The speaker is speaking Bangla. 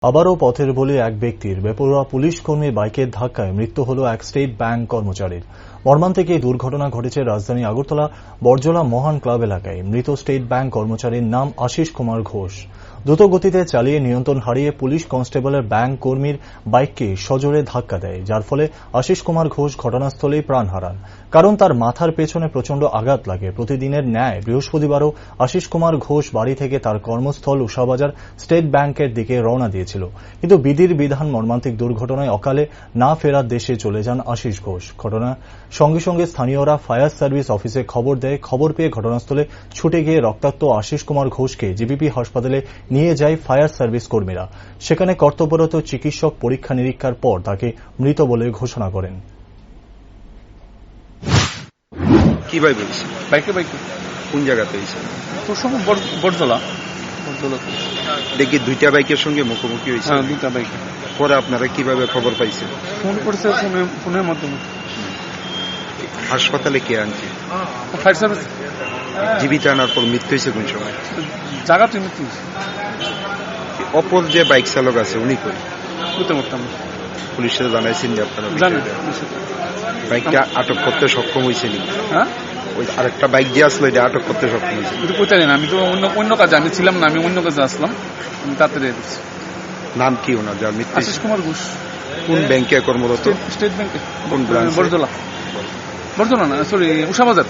আবারও পথের বলি এক ব্যক্তির বেপরোয়া পুলিশ কর্মীর বাইকের ধাক্কায় মৃত্যু হল এক স্টেট ব্যাংক কর্মচারীর। মর্মান্তিক এই দুর্ঘটনা ঘটেছে রাজধানী আগরতলা বড়জলা মহান ক্লাব এলাকায়। মৃত স্টেট ব্যাংক কর্মচারীর নাম আশিস কুমার ঘোষ। দ্রুত গতিতে চালিয়ে নিয়ন্ত্রণ হারিয়ে পুলিশ কনস্টেবলের ব্যাংক কর্মীর বাইককে সজোরে ধাক্কা দেয়, যার ফলে আশিস কুমার ঘোষ ঘটনাস্থলেই প্রাণ হারান। কারণ তার মাথার পেছনে প্রচণ্ড আঘাত লাগে। প্রতিদিনের ন্যায় বৃহস্পতিবারও আশিস কুমার ঘোষ বাড়ি থেকে তার কর্মস্থল উষাবাজার স্টেট ব্যাংকের দিকে রওনা দিয়েছিল, কিন্তু বিধির বিধান মর্মান্তিক দুর্ঘটনায় অকালে না ফেরার দেশে চলে যান আশিস ঘোষ। ঘটনার সঙ্গে সঙ্গে স্থানীয়রা ফায়ার সার্ভিস অফিসে খবর দেয়। খবর পেয়ে ঘটনাস্থলে ছুটে গিয়ে রক্তাক্ত আশিস কুমার ঘোষকে জিবিপি হাসপাতালে নিয়ে যায় ফায়ার সার্ভিস কর্মীরা। সেখানে কর্তব্যরত চিকিৎসক পরীক্ষা নিরীক্ষার পর তাকে মৃত বলে ঘোষণা করেন। কিভাবে হয়েছে? বাইকে কোন জায়গাতে হয়েছে? তোর সঙ্গে বড়জলা দেখি দুইটা বাইকের সঙ্গে মুখোমুখি হয়েছে। হ্যাঁ, দুইটা বাইকে। পরে আপনারা কিভাবে খবর পাইছেন? ফোন করেছে, ফোনের মাধ্যমে। হাসপাতালে কে আনছে? Fire service. জীবিত আনার পর মৃত্যু হয়েছে কোন সময়? জায়গাতে মৃত্যু হয়েছে। অপর যে বাইক চালক আছে উনি কই? বুঝতে পারতাম। পুলিশে জানাইছেন যে আপনারা জানেন বাইকটা আটক করতে সক্ষম হয়েছেন? হ্যাঁ, ওই আরেকটা বাইক যে আসলো এটা আটক করতে সক্ষম হয়েছে? এটা কোথায় জানি না, আমি তো অন্য কাজে আমি ছিলাম না, আমি অন্য কাজে আসলাম। আমি তাড়াতাড়ি দেখছি। নাম কি ওনার যার মৃত্যু? আশিস কুমার ঘোষ। কোন ব্যাংকে কর্মরত? স্টেট ব্যাংকে। কোন ব্রাঞ্চে? বড়জলা না, সরি, উষাবাজার।